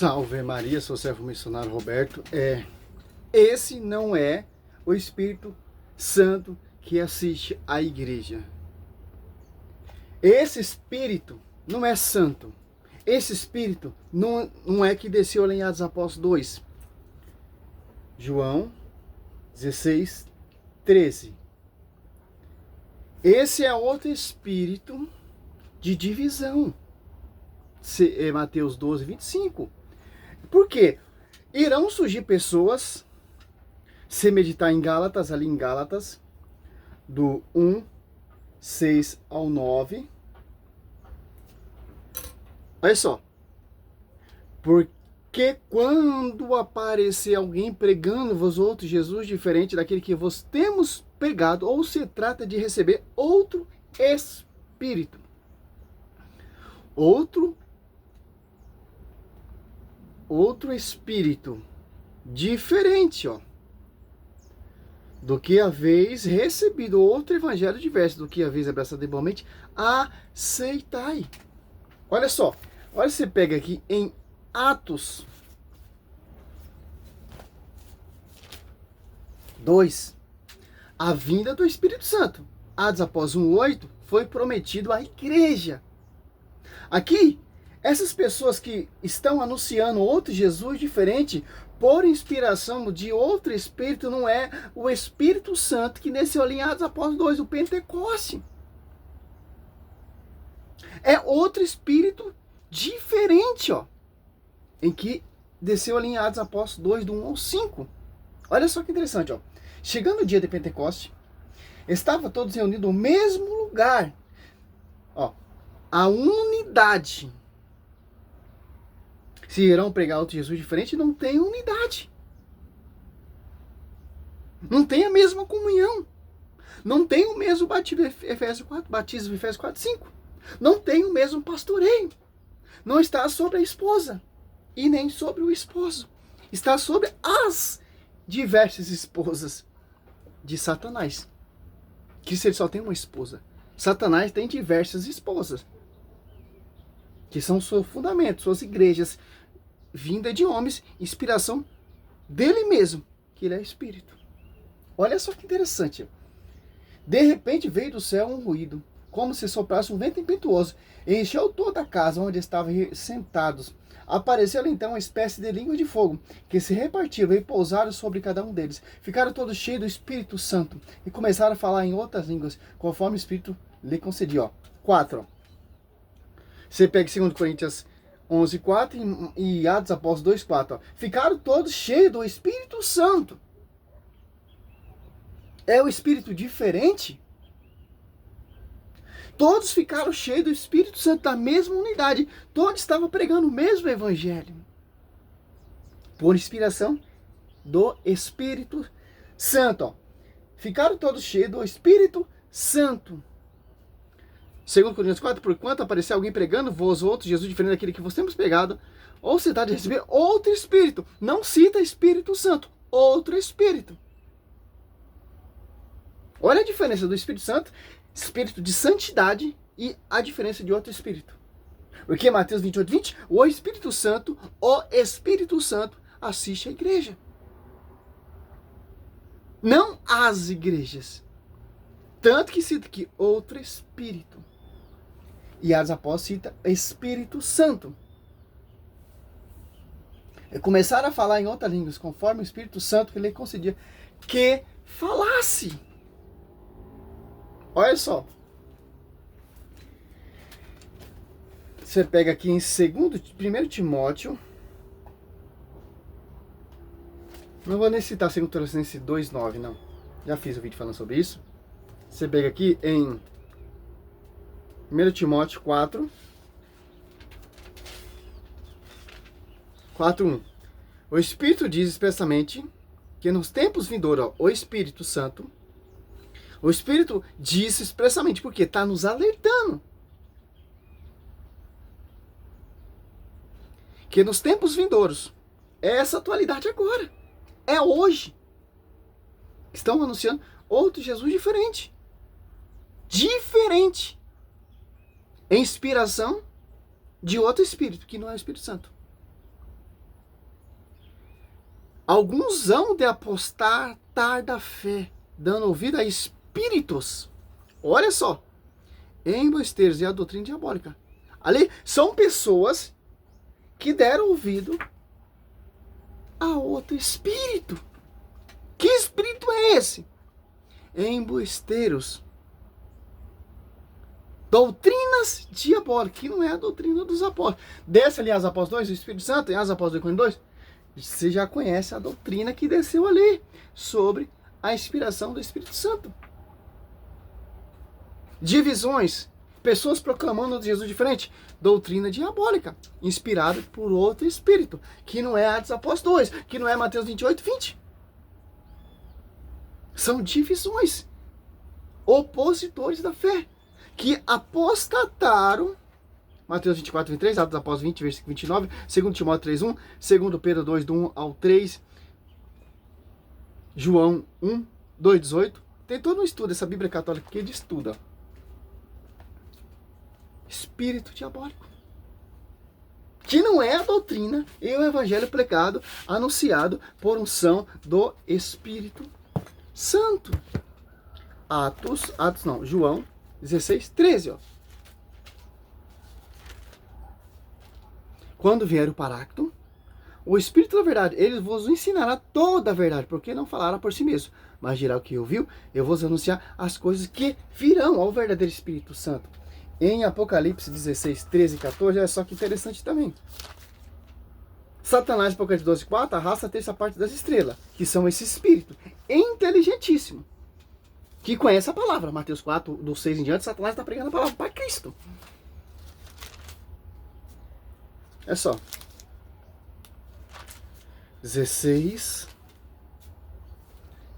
Salve Maria, sou o servo missionário Roberto. Esse não é o Espírito Santo que assiste à igreja. Esse Espírito não é santo. Esse Espírito não é que desceu lá em Atos Apóstolos 2. João 16, 13. Esse é outro Espírito de divisão. Mateus 12, 25. Por quê? Irão surgir pessoas, se meditar em Gálatas, ali em Gálatas, do 1, 6 ao 9. Olha só. Porque quando aparecer alguém pregando vos outro Jesus diferente daquele que vos temos pregado, ou se trata de receber outro Espírito. Outro Espírito diferente, do que haveis recebido, outro evangelho diverso do que haveis abraçado igualmente, aceitai. Olha só, olha, você pega aqui em Atos 2, a vinda do Espírito Santo. Atos após 1:8 foi prometido à igreja. Aqui, essas pessoas que estão anunciando outro Jesus diferente, por inspiração de outro Espírito, não é o Espírito Santo que desceu ali em Atos Apóstolos 2, o Pentecoste. É outro Espírito diferente, em que desceu ali em Atos Apóstolos 2, do 1 ao 5. Olha só que interessante, Chegando o dia de Pentecoste, estavam todos reunidos no mesmo lugar. A unidade. Se irão pregar outro Jesus diferente, não tem unidade. Não tem a mesma comunhão. Não tem o mesmo batismo, Efésios 4, 5. Não tem o mesmo pastoreio. Não está sobre a esposa e nem sobre o esposo. Está sobre as diversas esposas de Satanás. Que se ele só tem uma esposa. Satanás tem diversas esposas. Que são seus fundamentos, suas igrejas, vinda de homens, inspiração dele mesmo, que ele é espírito. Olha só que interessante. De repente veio do céu um ruído, como se soprasse um vento impetuoso, e encheu toda a casa onde estavam sentados. Apareceu então uma espécie de língua de fogo, que se repartiu e pousaram sobre cada um deles. Ficaram todos cheios do Espírito Santo, e começaram a falar em outras línguas, conforme o Espírito lhe concedia. 4. Você pega 2 Coríntios 11, 4 e Atos Apóstolos 2, 4. Ficaram todos cheios do Espírito Santo. É o Espírito diferente? Todos ficaram cheios do Espírito Santo, da mesma unidade. Todos estavam pregando o mesmo evangelho. Por inspiração do Espírito Santo. Ficaram todos cheios do Espírito Santo. 2 Coríntios 4, porquanto aparecer alguém pregando vós outro Jesus diferente daquele que vos temos pregado, ou se trata de receber outro Espírito. Não cita Espírito Santo, outro Espírito. Olha a diferença do Espírito Santo, Espírito de santidade, e a diferença de outro Espírito. Porque Mateus 28, 20, o Espírito Santo assiste à igreja. Não as igrejas. Tanto que cita aqui outro Espírito. E Atos Apóstolos cita Espírito Santo. E começaram a falar em outras línguas, conforme o Espírito Santo que lhe concedia que falasse. Olha só. Você pega aqui em 1 Timóteo. Não vou nem citar 2 Tessalonicenses 2:9, não. Já fiz o vídeo falando sobre isso. Você pega aqui em 1 Timóteo 4, 4:1. O Espírito diz expressamente que nos tempos vindouros, o Espírito Santo, o Espírito diz expressamente, porque está nos alertando. Que nos tempos vindouros, é essa atualidade agora. É hoje. Estão anunciando outro Jesus diferente. Diferente. Inspiração de outro Espírito, que não é o Espírito Santo. Alguns hão de apostatar da fé, dando ouvido a espíritos. Olha só. Embusteiros e a doutrina diabólica. Ali são pessoas que deram ouvido a outro espírito. Que espírito é esse? Embusteiros. Doutrinas diabólicas, que não é a doutrina dos apóstolos. Desce ali as apóstolos 2, o Espírito Santo, em as apóstolos 2, você já conhece a doutrina que desceu ali, sobre a inspiração do Espírito Santo. Divisões, pessoas proclamando de Jesus diferente, doutrina diabólica, inspirada por outro Espírito, que não é Atos Apóstolos 2, que não é Mateus 28, 20. São divisões, opositores da fé, que apostataram, Mateus 24, 23, Atos Apóstolos 20, versículo 29, 2 Timóteo 3, 1, 2 Pedro 2, do 1 ao 3, João 1, 2, 18. Tem todo um estudo, essa Bíblia Católica que ele estuda. Espírito diabólico. Que não é a doutrina e o evangelho pregado, anunciado por unção do Espírito Santo. João 16, 13, ó. Quando vier o Paráclito, o Espírito da verdade, ele vos ensinará toda a verdade, porque não falará por si mesmo, mas dirá o que ouviu, eu vos anunciar as coisas que virão ao verdadeiro Espírito Santo. Em Apocalipse 16, 13 e 14, é só que interessante também. Satanás, Apocalipse 12, 4, arrasta a terça parte das estrelas, que são esse espírito inteligentíssimo, que conhece a palavra. Mateus 4, do 6 em diante, Satanás está pregando a palavra para Cristo. É só. 16.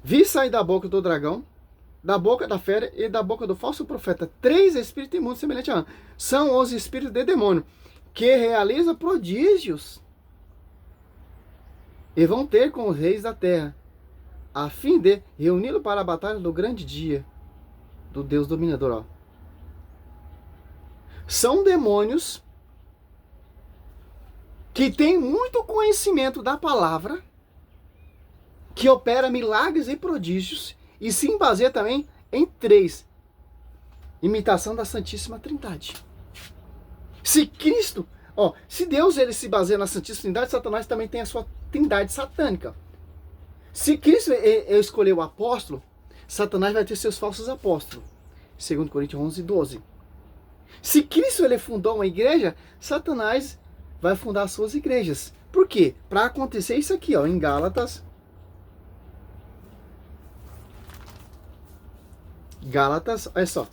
Vi sair da boca do dragão, da boca da fera e da boca do falso profeta 3 espíritos imundos semelhantes a anjos. São os espíritos de demônio, que realizam prodígios e vão ter com os reis da terra, a fim de reuni-lo para a batalha do grande dia do Deus dominador. Ó. São demônios que têm muito conhecimento da palavra, que opera milagres e prodígios, e se baseia também em 3. Imitação da Santíssima Trindade. Se Cristo, se Deus ele se baseia na Santíssima Trindade, Satanás também tem a sua trindade satânica. Se Cristo escolheu o apóstolo, Satanás vai ter seus falsos apóstolos. 2 Coríntios 11, 12. Se Cristo ele fundou uma igreja, Satanás vai fundar suas igrejas. Por quê? Para acontecer isso aqui, em Gálatas. Olha só.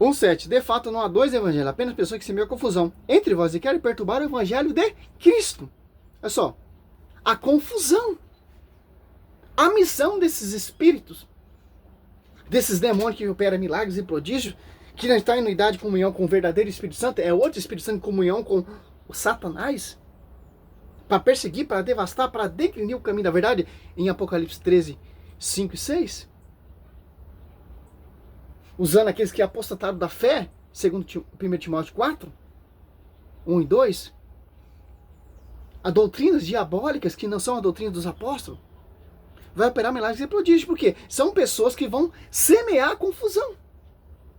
Um 7. De fato, não há 2 evangelhos, apenas pessoas que semeiam confusão entre vós e querem perturbar o evangelho de Cristo. Olha só. A confusão. A missão desses espíritos, desses demônios que operam milagres e prodígios, que não está em unidade, comunhão com o verdadeiro Espírito Santo, é outro Espírito Santo em comunhão com o Satanás, para perseguir, para devastar, para declinir o caminho da verdade, em Apocalipse 13, 5 e 6. Usando aqueles que apostataram da fé, segundo 1 Timóteo 4, 1 e 2. A doutrinas diabólicas, que não são a doutrina dos apóstolos, vai operar milagres e prodígios. Por quê? São pessoas que vão semear a confusão.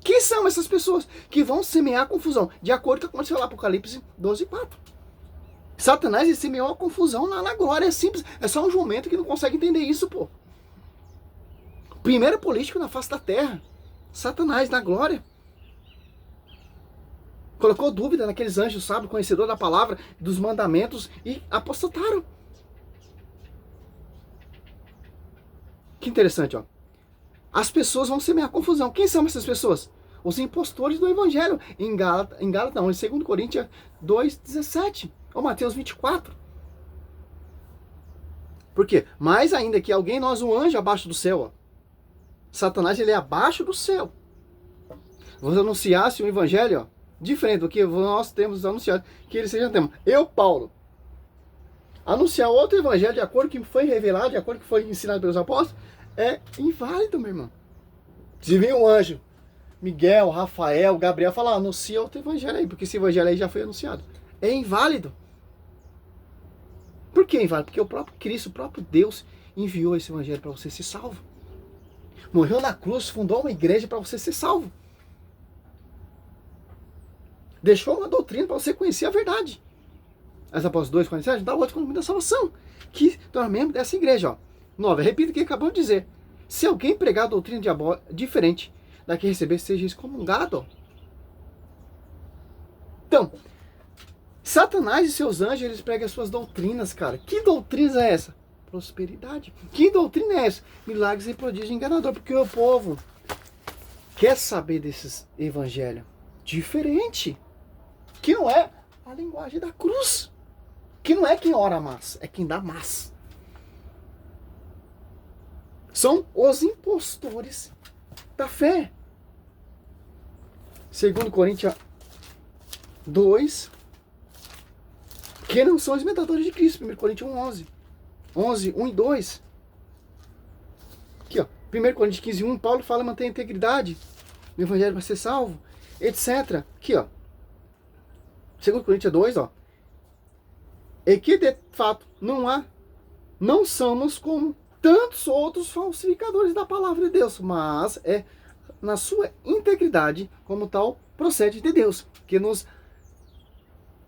Quem são essas pessoas que vão semear a confusão? De acordo com o que aconteceu lá, Apocalipse 12, 4. Satanás semeou a confusão lá na glória. É simples. É só um jumento que não consegue entender isso, pô. Primeiro político na face da terra. Satanás na glória. Colocou dúvida naqueles anjos, sabe, conhecedor da palavra, dos mandamentos, e apostataram. Que interessante, ó. As pessoas vão semear confusão. Quem são essas pessoas? Os impostores do evangelho. Em 2 Coríntios 2, 17. Ou Mateus 24. Por quê? Mais ainda que alguém, nós, um anjo abaixo do céu, ó. Satanás, ele é abaixo do céu. Vos anunciasse o evangelho, ó, diferente do que nós temos anunciado, que ele seja tema. Eu, Paulo, anunciar outro evangelho de acordo com o que foi revelado, de acordo com o que foi ensinado pelos apóstolos, é inválido, meu irmão. Se vem um anjo, Miguel, Rafael, Gabriel, falar, anuncia outro evangelho aí, porque esse evangelho aí já foi anunciado. é inválido. Por que é inválido? Porque o próprio Cristo, o próprio Deus enviou esse evangelho para você ser salvo. Morreu na cruz, fundou uma igreja para você ser salvo. Deixou uma doutrina para você conhecer a verdade. As Apóstolos 2:47 dá outro convite da salvação, que torna membro dessa igreja. Ó. 9, repita o que acabou de dizer. Se alguém pregar doutrina diferente da que receber, seja excomungado. Então, Satanás e seus anjos, eles pregam as suas doutrinas, cara. Que doutrina é essa? Prosperidade. Que doutrina é essa? Milagres e prodígios enganador. Porque o povo quer saber desses evangelhos diferente. Que não é a linguagem da cruz. Que não é quem ora mais, é quem dá mais. São os impostores da fé. 2 Coríntios 2, que não são os imitadores de Cristo. 1 Coríntios 11, 1 e 2. Aqui, ó. 1 Coríntios 15, 1, Paulo fala manter a integridade. O evangelho vai ser salvo, etc. Aqui, ó. 2 Coríntios 2, ó. E que de fato não somos como tantos outros falsificadores da palavra de Deus, mas é na sua integridade como tal procede de Deus, que nos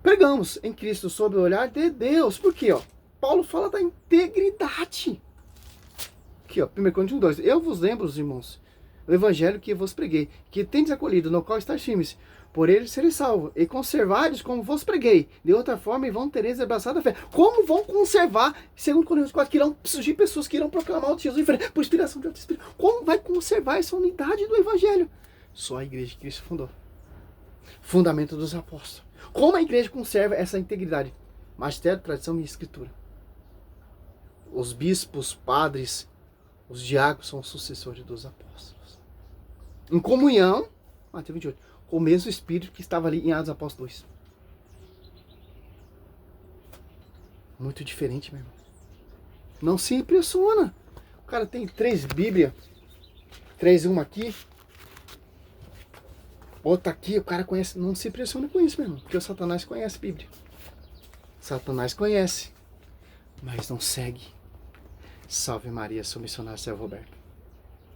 pregamos em Cristo sob o olhar de Deus. Por quê? Ó? Paulo fala da integridade. Aqui, ó, 1 Coríntios 2. Eu vos lembro, irmãos, o evangelho que vos preguei, que tendes acolhido, no qual estáis firmes, por eles sereis salvos, e conservados como vos preguei. De outra forma, vão tereis abraçado a fé. Como vão conservar, segundo Coríntios 4, que irão surgir pessoas que irão proclamar o Jesus diferente, por inspiração de outro Espírito? Como vai conservar essa unidade do evangelho? Só a igreja que Cristo fundou. Fundamento dos apóstolos. Como a igreja conserva essa integridade? Magistério, tradição e escritura. Os bispos, padres, os diáconos são os sucessores dos apóstolos. Em comunhão, Mateus 28, com o mesmo Espírito que estava ali em Atos Apóstolos 2. Muito diferente, meu irmão. Não se impressiona. O cara tem 3 Bíblias. 3, uma aqui. Outra aqui, o cara conhece. Não se impressiona com isso, meu irmão. Porque o Satanás conhece a Bíblia. Satanás conhece. Mas não segue. Salve Maria, sou missionário Céu Roberto.